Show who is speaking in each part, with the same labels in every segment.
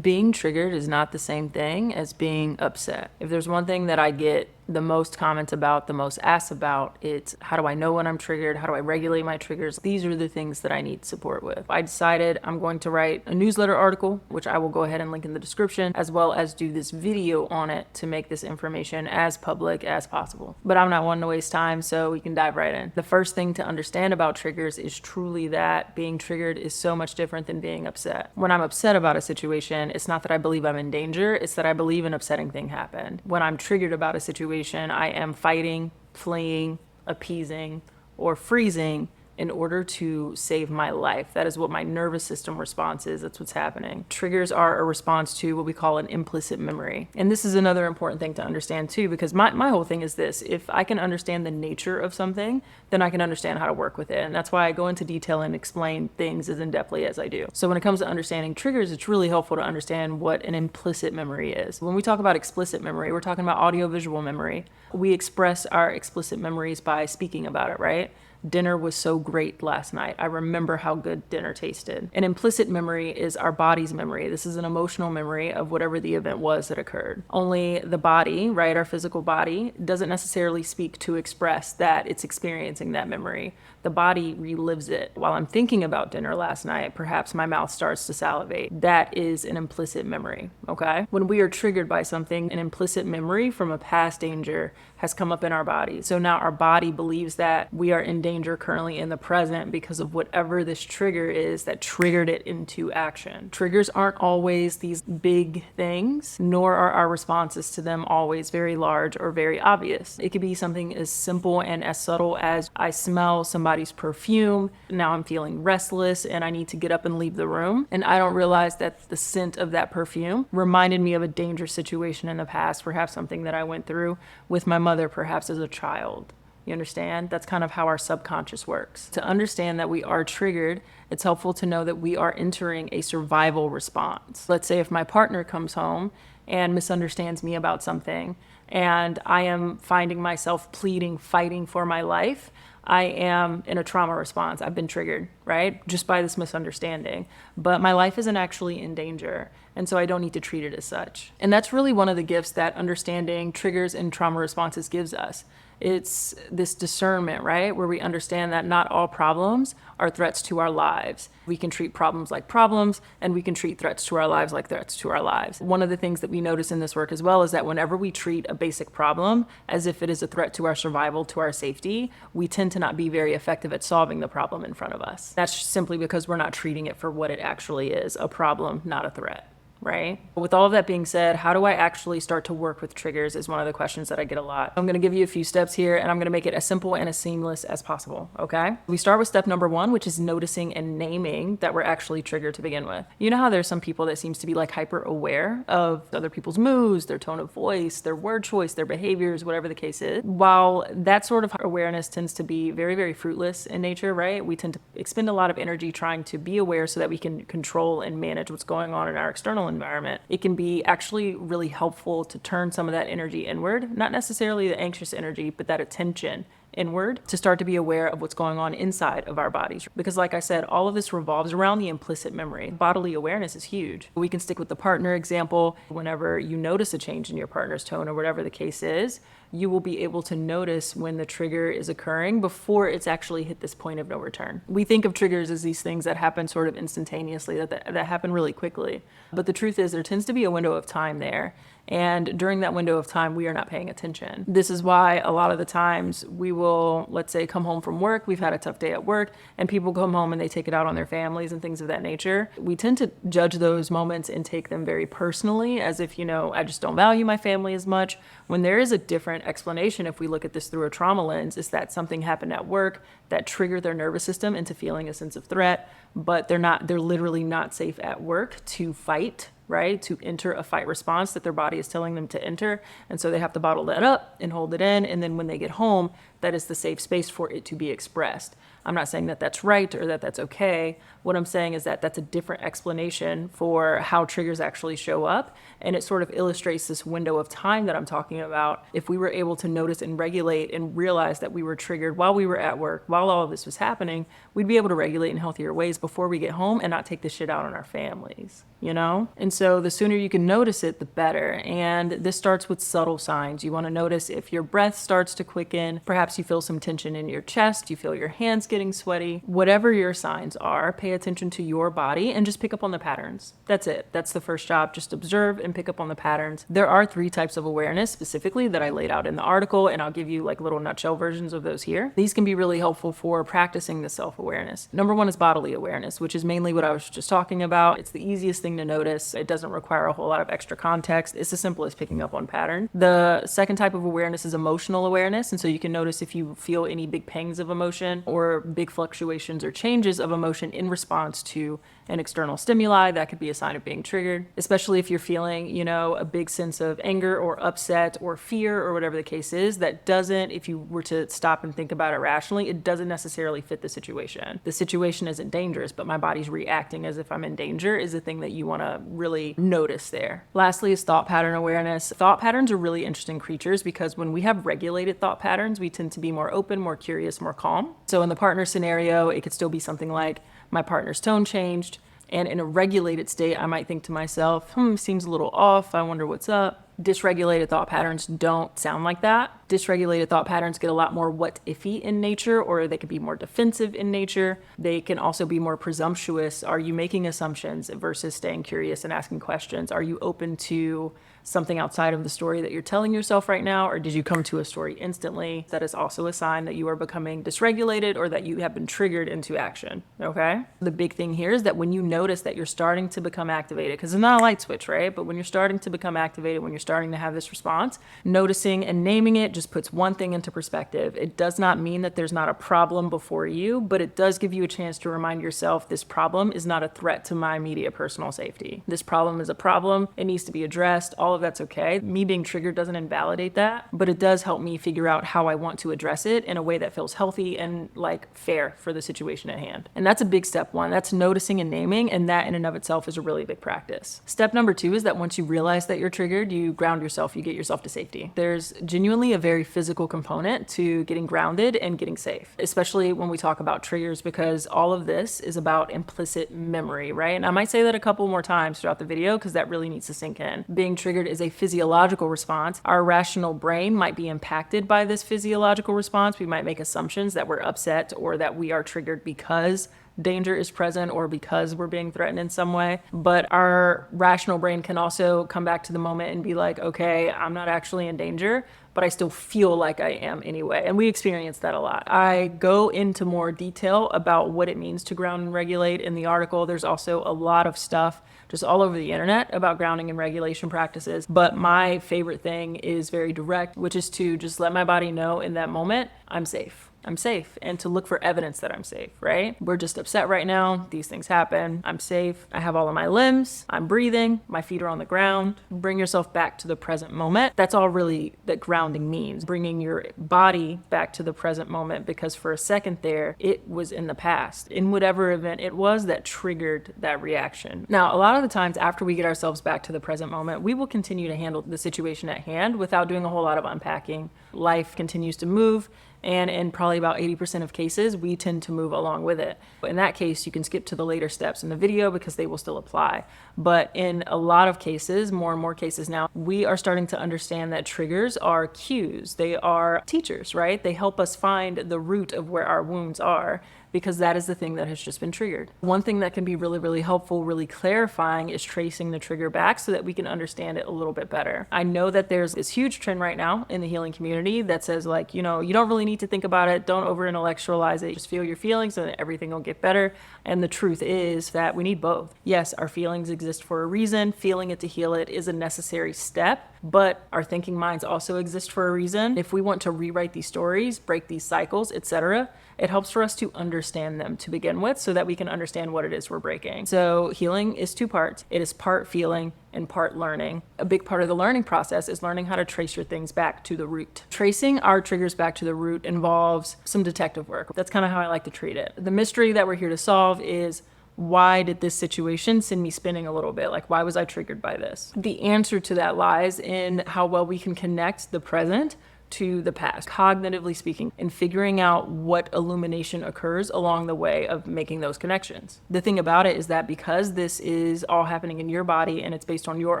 Speaker 1: Being triggered is not the same thing as being upset. If there's one thing that I get the most comments about, the most asked about, it's how do I know when I'm triggered? How do I regulate my triggers? These are the things that I need support with. I decided I'm going to write a newsletter article, which I will go ahead and link in the description, as well as do this video on it to make this information as public as possible. But I'm not one to waste time, so we can dive right in. The first thing to understand about triggers is truly that being triggered is so much different than being upset. When I'm upset about a situation, it's not that I believe I'm in danger, it's that I believe an upsetting thing happened. When I'm triggered about a situation, I am fighting, fleeing, appeasing, or freezing in order to save my life. That is what my nervous system response is. That's what's happening. Triggers are a response to what we call an implicit memory. And this is another important thing to understand too, because my whole thing is this: if I can understand the nature of something, then I can understand how to work with it. And that's why I go into detail and explain things as in-depthly as I do. So when it comes to understanding triggers, it's really helpful to understand what an implicit memory is. When we talk about explicit memory, we're talking about audio-visual memory. We express our explicit memories by speaking about it, right? Dinner was so great last night. I remember how good dinner tasted. An implicit memory is our body's memory. This is an emotional memory of whatever the event was that occurred. Only the body, right, our physical body, doesn't necessarily speak to express that it's experiencing that memory. The body relives it. While I'm thinking about dinner last night, perhaps my mouth starts to salivate. That is an implicit memory, okay? When we are triggered by something, an implicit memory from a past danger has come up in our body. So now our body believes that we are in danger currently in the present because of whatever this trigger is that triggered it into action. Triggers aren't always these big things, nor are our responses to them always very large or very obvious. It could be something as simple and as subtle as I smell somebody's perfume. Now I'm feeling restless and I need to get up and leave the room. And I don't realize that the scent of that perfume reminded me of a dangerous situation in the past, perhaps something that I went through with my mother, perhaps as a child. You understand? That's kind of how our subconscious works. To understand that we are triggered, it's helpful to know that we are entering a survival response. Let's say if my partner comes home and misunderstands me about something, and I am finding myself pleading, fighting for my life, I am in a trauma response. I've been triggered, right? Just by this misunderstanding. But my life isn't actually in danger. And so I don't need to treat it as such. And that's really one of the gifts that understanding triggers and trauma responses gives us. It's this discernment, right? Where we understand that not all problems are threats to our lives. We can treat problems like problems, and we can treat threats to our lives like threats to our lives. One of the things that we notice in this work as well is that whenever we treat a basic problem as if it is a threat to our survival, to our safety, we tend to not be very effective at solving the problem in front of us. That's simply because we're not treating it for what it actually is, a problem, not a threat. Right? With all of that being said, how do I actually start to work with triggers is one of the questions that I get a lot. I'm going to give you a few steps here, and I'm going to make it as simple and as seamless as possible, okay? We start with step number 1, which is noticing and naming that we're actually triggered to begin with. You know how there's some people that seems to be like hyper aware of other people's moods, their tone of voice, their word choice, their behaviors, whatever the case is. While that sort of awareness tends to be very, very fruitless in nature, right? We tend to expend a lot of energy trying to be aware so that we can control and manage what's going on in our external environment. It can be actually really helpful to turn some of that energy inward, not necessarily the anxious energy, but that attention inward, to start to be aware of what's going on inside of our bodies. Because like I said, all of this revolves around the implicit memory. Bodily awareness is huge. We can stick with the partner example. Whenever you notice a change in your partner's tone or whatever the case is, you will be able to notice when the trigger is occurring before it's actually hit this point of no return. We think of triggers as these things that happen sort of instantaneously, that happen really quickly. But the truth is there tends to be a window of time there. And during that window of time, we are not paying attention. This is why a lot of the times we will, let's say, come home from work, we've had a tough day at work, and people come home and they take it out on their families and things of that nature. We tend to judge those moments and take them very personally, as if, I just don't value my family as much, when there is a different explanation. If we look at this through a trauma lens, is that something happened at work that triggered their nervous system into feeling a sense of threat, but they're literally not safe at work to fight, right? To enter a fight response that their body is telling them to enter. And so they have to bottle that up and hold it in. And then when they get home, that is the safe space for it to be expressed. I'm not saying that that's right or that that's okay. What I'm saying is that that's a different explanation for how triggers actually show up. And it sort of illustrates this window of time that I'm talking about. If we were able to notice and regulate and realize that we were triggered while we were at work, while all of this was happening, we'd be able to regulate in healthier ways before we get home and not take this shit out on our families, And so the sooner you can notice it, the better. And this starts with subtle signs. You want to notice if your breath starts to quicken, perhaps you feel some tension in your chest, you feel your hands getting sweaty. Whatever your signs are, pay attention to your body and just pick up on the patterns. That's it. That's the first job. Just observe and pick up on the patterns. There are 3 types of awareness specifically that I laid out in the article, and I'll give you like little nutshell versions of those here. These can be really helpful for practicing the self-awareness. Number 1 is bodily awareness, which is mainly what I was just talking about. It's the easiest thing to notice. It doesn't require a whole lot of extra context. It's as simple as picking up on pattern. The second type of awareness is emotional awareness, and so you can notice if you feel any big pangs of emotion or big fluctuations or changes of emotion in response to an external stimuli. That could be a sign of being triggered, especially if you're feeling, a big sense of anger or upset or fear or whatever the case is. That doesn't, if you were to stop and think about it rationally, it doesn't necessarily fit the situation. The situation isn't dangerous, but my body's reacting as if I'm in danger is the thing that you want to really notice there. Lastly is thought pattern awareness. Thought patterns are really interesting creatures because when we have regulated thought patterns, we tend to be more open, more curious, more calm. So in the partner scenario, it could still be something like, my partner's tone changed, and in a regulated state, I might think to myself, seems a little off, I wonder what's up. Dysregulated thought patterns don't sound like that. Dysregulated thought patterns get a lot more what ify in nature, or they could be more defensive in nature. They can also be more presumptuous. Are you making assumptions versus staying curious and asking questions? Are you open to something outside of the story that you're telling yourself right now, or did you come to a story instantly? That is also a sign that you are becoming dysregulated or that you have been triggered into action, okay? The big thing here is that when you notice that you're starting to become activated, because it's not a light switch, right? But when you're starting to become activated, when you're starting to have this response, noticing and naming it just puts one thing into perspective. It does not mean that there's not a problem before you, but it does give you a chance to remind yourself this problem is not a threat to my immediate personal safety. This problem is a problem. It needs to be addressed. All of that's okay. Me being triggered doesn't invalidate that, but it does help me figure out how I want to address it in a way that feels healthy and like fair for the situation at hand. And that's a big step 1. That's noticing and naming, and that in and of itself is a really big practice. Step number 2 is that once you realize that you're triggered, you ground yourself, you get yourself to safety. There's genuinely a very physical component to getting grounded and getting safe, especially when we talk about triggers, because all of this is about implicit memory, right? And I might say that a couple more times throughout the video because that really needs to sink in. Being triggered is a physiological response. Our rational brain might be impacted by this physiological response. We might make assumptions that we're upset or that we are triggered because danger is present or because we're being threatened in some way. But our rational brain can also come back to the moment and be like, okay, I'm not actually in danger, but I still feel like I am anyway. And we experience that a lot. I go into more detail about what it means to ground and regulate in the article. There's also a lot of stuff just all over the internet about grounding and regulation practices. But my favorite thing is very direct, which is to just let my body know in that moment, I'm safe. I'm safe, and to look for evidence that I'm safe, right? We're just upset right now. These things happen. I'm safe. I have all of my limbs. I'm breathing. My feet are on the ground. Bring yourself back to the present moment. That's all really that grounding means, bringing your body back to the present moment, because for a second there, it was in the past, in whatever event it was that triggered that reaction. Now, a lot of the times after we get ourselves back to the present moment, we will continue to handle the situation at hand without doing a whole lot of unpacking. Life continues to move, and in probably about 80% of cases, we tend to move along with it. In that case, you can skip to the later steps in the video because they will still apply. But in a lot of cases, more and more cases now, we are starting to understand that triggers are cues. They are teachers, right? They help us find the root of where our wounds are, because that is the thing that has just been triggered. One thing that can be really, really helpful, really clarifying, is tracing the trigger back so that we can understand it a little bit better. I know that there's this huge trend right now in the healing community that says, like, you don't really need to think about it. Don't over intellectualize it. Just feel your feelings and everything will get better. And the truth is that we need both. Yes, our feelings exist for a reason. Feeling it to heal it is a necessary step, but our thinking minds also exist for a reason. If we want to rewrite these stories, break these cycles, etc., it helps for us to understand them to begin with so that we can understand what it is we're breaking. So healing is 2 parts. It is part feeling and part learning. A big part of the learning process is learning how to trace your things back to the root. Tracing our triggers back to the root involves some detective work. That's kind of how I like to treat it. The mystery that we're here to solve is, why did this situation send me spinning a little bit? Like, why was I triggered by this? The answer to that lies in how well we can connect the present to the past, cognitively speaking, and figuring out what illumination occurs along the way of making those connections. The thing about it is that because this is all happening in your body and it's based on your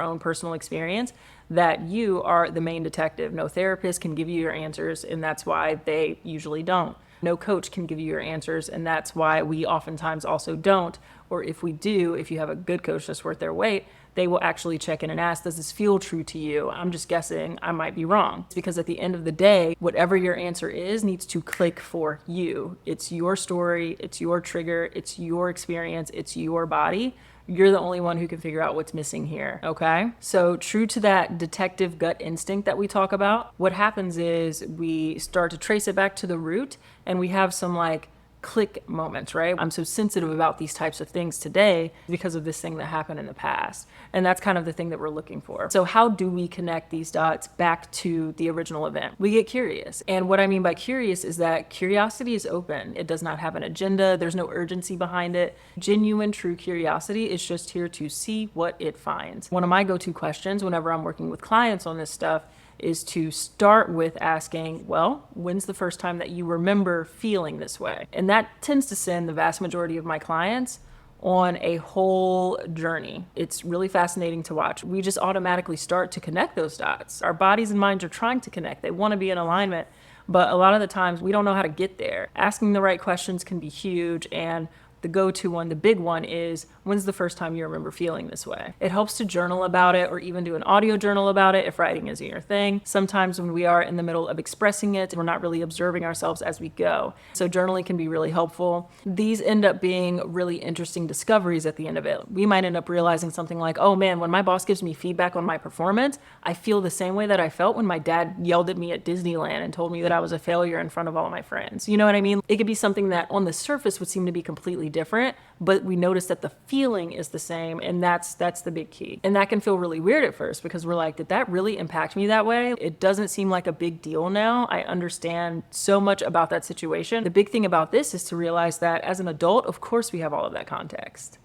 Speaker 1: own personal experience, that you are the main detective. No therapist can give you your answers, and that's why they usually don't. No coach can give you your answers, and that's why we oftentimes also don't. Or if we do, if you have a good coach that's worth their weight, they will actually check in and ask, does this feel true to you? I'm just guessing, I might be wrong. It's because at the end of the day, whatever your answer is needs to click for you. It's your story, it's your trigger, it's your experience, it's your body. You're the only one who can figure out what's missing here, okay? So true to that detective gut instinct that we talk about, what happens is we start to trace it back to the root, and we have some like click moments, right? I'm so sensitive about these types of things today because of this thing that happened in the past. And that's kind of the thing that we're looking for. So how do we connect these dots back to the original event? We get curious. And what I mean by curious is that curiosity is open. It does not have an agenda. There's no urgency behind it. Genuine, true curiosity is just here to see what it finds. One of my go-to questions whenever I'm working with clients on this stuff is to start with asking, well, when's the first time that you remember feeling this way? And that tends to send the vast majority of my clients on a whole journey. It's really fascinating to watch. We just automatically start to connect those dots. Our bodies and minds are trying to connect. They want to be in alignment, but a lot of the times we don't know how to get there. Asking the right questions can be huge, and the go-to one, the big one, is when's the first time you remember feeling this way? It helps to journal about it or even do an audio journal about it if writing isn't your thing. Sometimes when we are in the middle of expressing it, we're not really observing ourselves as we go. So journaling can be really helpful. These end up being really interesting discoveries at the end of it. We might end up realizing something like, oh man, when my boss gives me feedback on my performance, I feel the same way that I felt when my dad yelled at me at Disneyland and told me that I was a failure in front of all of my friends. You know what I mean? It could be something that on the surface would seem to be completely different, but we notice that the feeling is the same, and that's the big key. And that can feel really weird at first because we're like, did that really impact me that way? It doesn't seem like a big deal now. I understand so much about that situation. The big thing about this is to realize that as an adult, of course we have all of that context.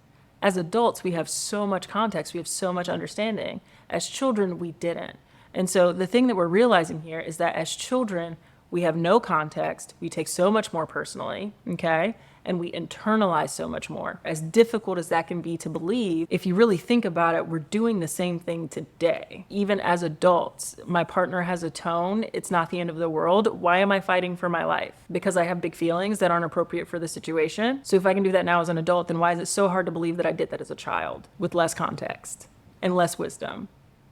Speaker 1: As adults, we have so much context, we have so much understanding. As children, we didn't. And so the thing that we're realizing here is that as children, we have no context, we take so much more personally, okay? And we internalize so much more. As difficult as that can be to believe, if you really think about it, we're doing the same thing today. Even as adults, my partner has a tone, it's not the end of the world. Why am I fighting for my life? Because I have big feelings that aren't appropriate for the situation. So if I can do that now as an adult, then why is it so hard to believe that I did that as a child with less context and less wisdom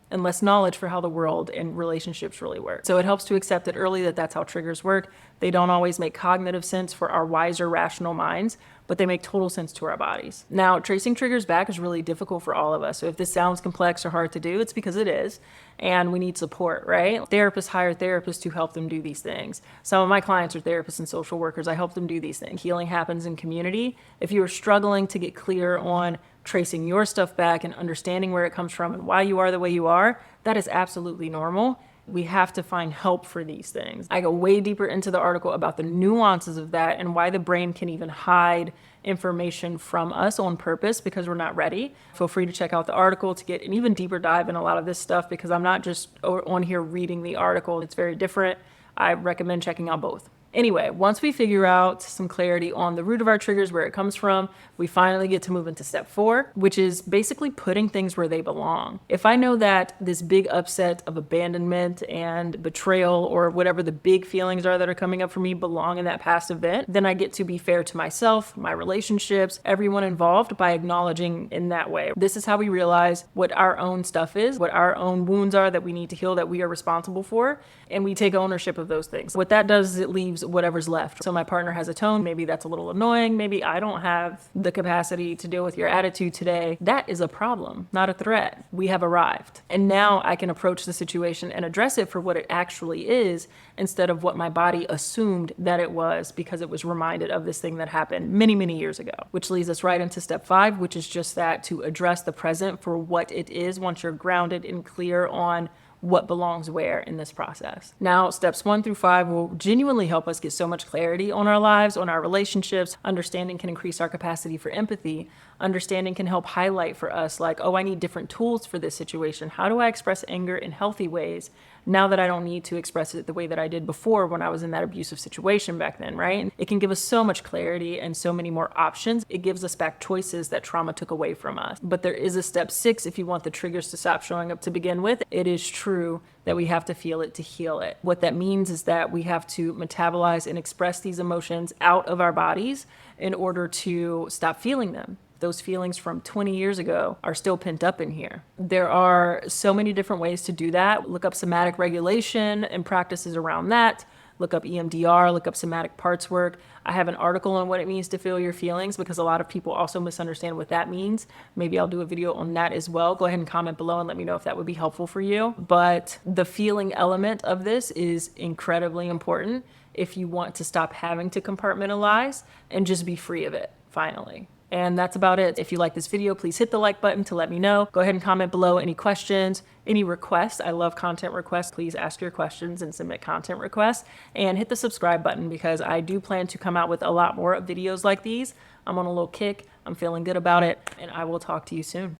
Speaker 1: and less knowledge for how the world and relationships really work? So it helps to accept it early that that's how triggers work. They don't always make cognitive sense for our wiser, rational minds, but they make total sense to our bodies. Now, tracing triggers back is really difficult for all of us. So if this sounds complex or hard to do, it's because it is, and we need support, right? Therapists hire therapists to help them do these things. Some of my clients are therapists and social workers. I help them do these things. Healing happens in community. If you are struggling to get clear on tracing your stuff back and understanding where it comes from and why you are the way you are, that is absolutely normal. We have to find help for these things. I go way deeper into the article about the nuances of that and why the brain can even hide information from us on purpose because we're not ready. Feel free to check out the article to get an even deeper dive in a lot of this stuff because I'm not just on here reading the article. It's very different. I recommend checking out both. Anyway, once we figure out some clarity on the root of our triggers, where it comes from, we finally get to move into step 4, which is basically putting things where they belong. If I know that this big upset of abandonment and betrayal or whatever the big feelings are that are coming up for me belong in that past event, then I get to be fair to myself, my relationships, everyone involved by acknowledging in that way. This is how we realize what our own stuff is, what our own wounds are that we need to heal, that we are responsible for, and we take ownership of those things. What that does is it leaves whatever's left. So my partner has a tone, maybe that's a little annoying, maybe I don't have the capacity to deal with your attitude today. That is a problem, not a threat. We have arrived. And now I can approach the situation and address it for what it actually is instead of what my body assumed that it was because it was reminded of this thing that happened many, many years ago. Which leads us right into step 5, which is just that, to address the present for what it is once you're grounded and clear on what belongs where in this process. Now, steps 1 through 5 will genuinely help us get so much clarity on our lives, on our relationships. Understanding can increase our capacity for empathy. Understanding can help highlight for us, like, oh, I need different tools for this situation. How do I express anger in healthy ways now that I don't need to express it the way that I did before when I was in that abusive situation back then, right? It can give us so much clarity and so many more options. It gives us back choices that trauma took away from us. But there is a step 6 if you want the triggers to stop showing up to begin with. It is true that we have to feel it to heal it. What that means is that we have to metabolize and express these emotions out of our bodies in order to stop feeling them. Those feelings from 20 years ago are still pent up in here. There are so many different ways to do that. Look up somatic regulation and practices around that. Look up EMDR, look up somatic parts work. I have an article on what it means to feel your feelings because a lot of people also misunderstand what that means. Maybe I'll do a video on that as well. Go ahead and comment below and let me know if that would be helpful for you. But the feeling element of this is incredibly important if you want to stop having to compartmentalize and just be free of it, finally. And that's about it. If you like this video, please hit the like button to let me know. Go ahead and comment below any questions, any requests. I love content requests. Please ask your questions and submit content requests. And hit the subscribe button because I do plan to come out with a lot more videos like these. I'm on a little kick. I'm feeling good about it. And I will talk to you soon.